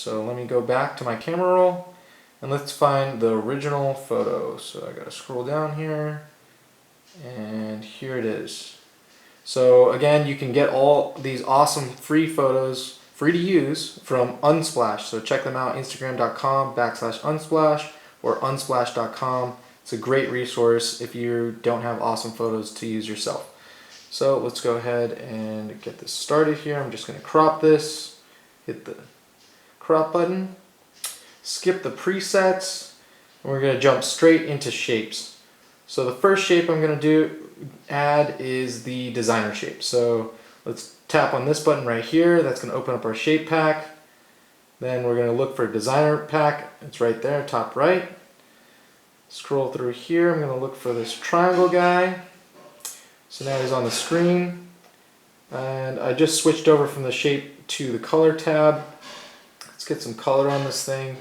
So let me go back to my camera roll and let's find the original photo. So I gotta scroll down here and here it is. So again, you can get all these awesome free photos, free to use, from Unsplash. So check them out, instagram.com/unsplash or unsplash.com. It's a great resource if you don't have awesome photos to use yourself. So let's go ahead and get this started here. I'm just going to crop this, hit the crop button, skip the presets, and we're going to jump straight into shapes. So the first shape I'm going to add is the designer shape. So let's tap on this button right here. That's going to open up our shape pack. Then we're going to look for designer pack. It's right there, top right. Scroll through here. I'm going to look for this triangle guy. So now he's on the screen. And I just switched over from the shape to the color tab. Let's get some color on this thing.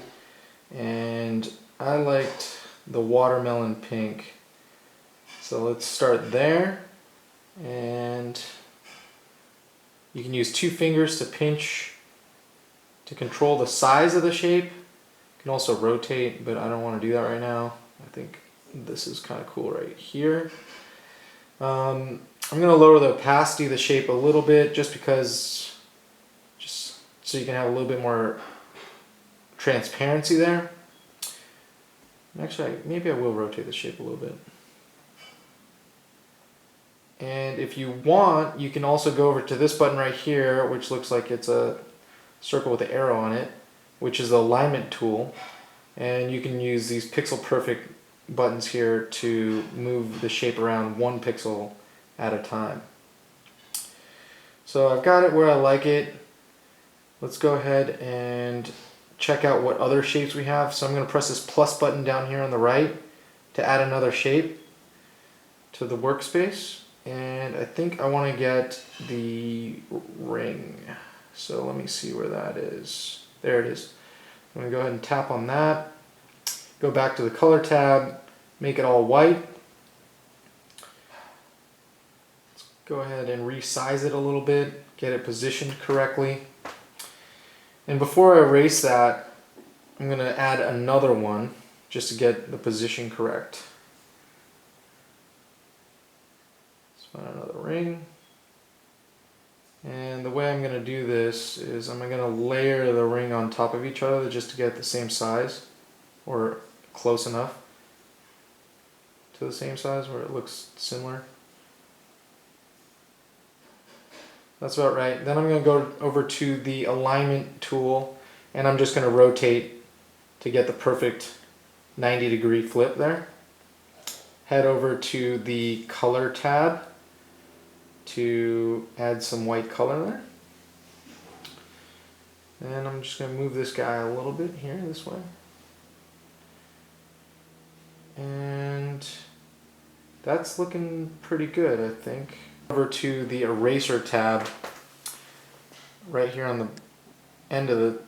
And I liked the watermelon pink. So let's start there. And you can use 2 fingers to pinch to control the size of the shape. You can also rotate, but I don't want to do that right now. I think this is kind of cool right here. I'm going to lower the opacity of the shape a little bit just so you can have a little bit more transparency there. Actually, maybe I will rotate the shape a little bit. And if you want, you can also go over to this button right here, which looks like it's a circle with an arrow on it, which is the alignment tool. And you can use these pixel perfect buttons here to move the shape around 1 pixel at a time. So I've got it where I like it. Let's go ahead and check out what other shapes we have. So I'm going to press this plus button down here on the right to add another shape to the workspace. And I think I want to get the ring. So let me see where that is. There it is. I'm going to go ahead and tap on that. Go back to the color tab, make it all white. Let's go ahead and resize it a little bit, get it positioned correctly. And before I erase that, I'm going to add another one just to get the position correct. Let's find another ring. And the way I'm going to do this is I'm going to layer the ring on top of each other just to get the same size, or close enough to the same size where it looks similar. That's about right. Then I'm going to go over to the alignment tool and I'm just going to rotate to get the perfect 90-degree flip there. Head over to the color tab to add some white color there. And I'm just going to move this guy a little bit here, this way. And that's looking pretty good, I think. Over to the eraser tab right here on the end of the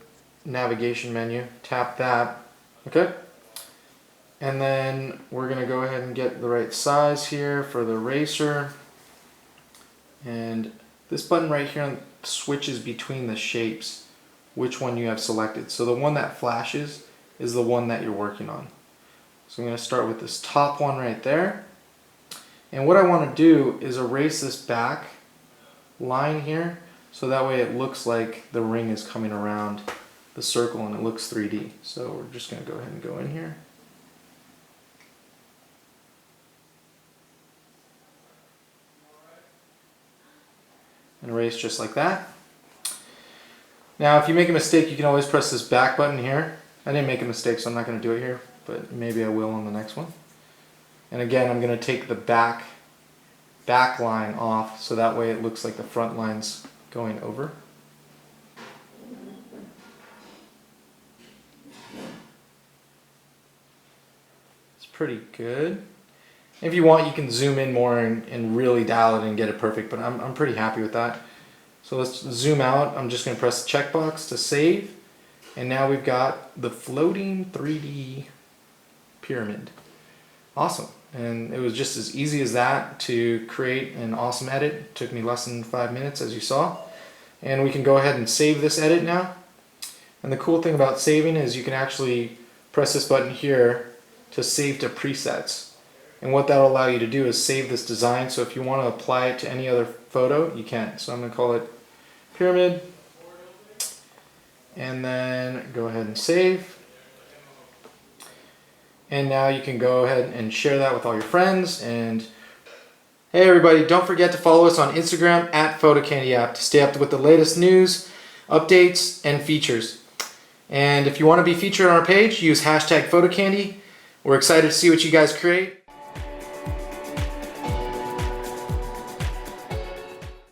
navigation menu. Tap that. Okay. And then we're going to go ahead and get the right size here for the eraser. And this button right here switches between the shapes, which one you have selected. So the one that flashes is the one that you're working on. So I'm going to start with this top one right there. And what I want to do is erase this back line here so that way it looks like the ring is coming around the circle and it looks 3D. So we're just going to go ahead and go in here. And erase just like that. Now if you make a mistake, you can always press this back button here. I didn't make a mistake, so I'm not going to do it here, but maybe I will on the next one. And again, I'm going to take the back line off so that way it looks like the front line's going over. It's pretty good. If you want, you can zoom in more and really dial it and get it perfect, but I'm pretty happy with that. So let's zoom out. I'm just going to press the checkbox to save. And now we've got the floating 3D pyramid. Awesome. And it was just as easy as that to create an awesome edit. It took me less than 5 minutes, as you saw. And we can go ahead and save this edit now. And the cool thing about saving is you can actually press this button here to save to presets. And what that will allow you to do is save this design, so if you want to apply it to any other photo, you can. So I'm going to call it Pyramid, and then go ahead and save. And now you can go ahead and share that with all your friends. And hey everybody, don't forget to follow us on Instagram at PhotoCandyApp to stay up with the latest news, updates, and features. And if you want to be featured on our page, use hashtag PhotoCandy. We're excited to see what you guys create.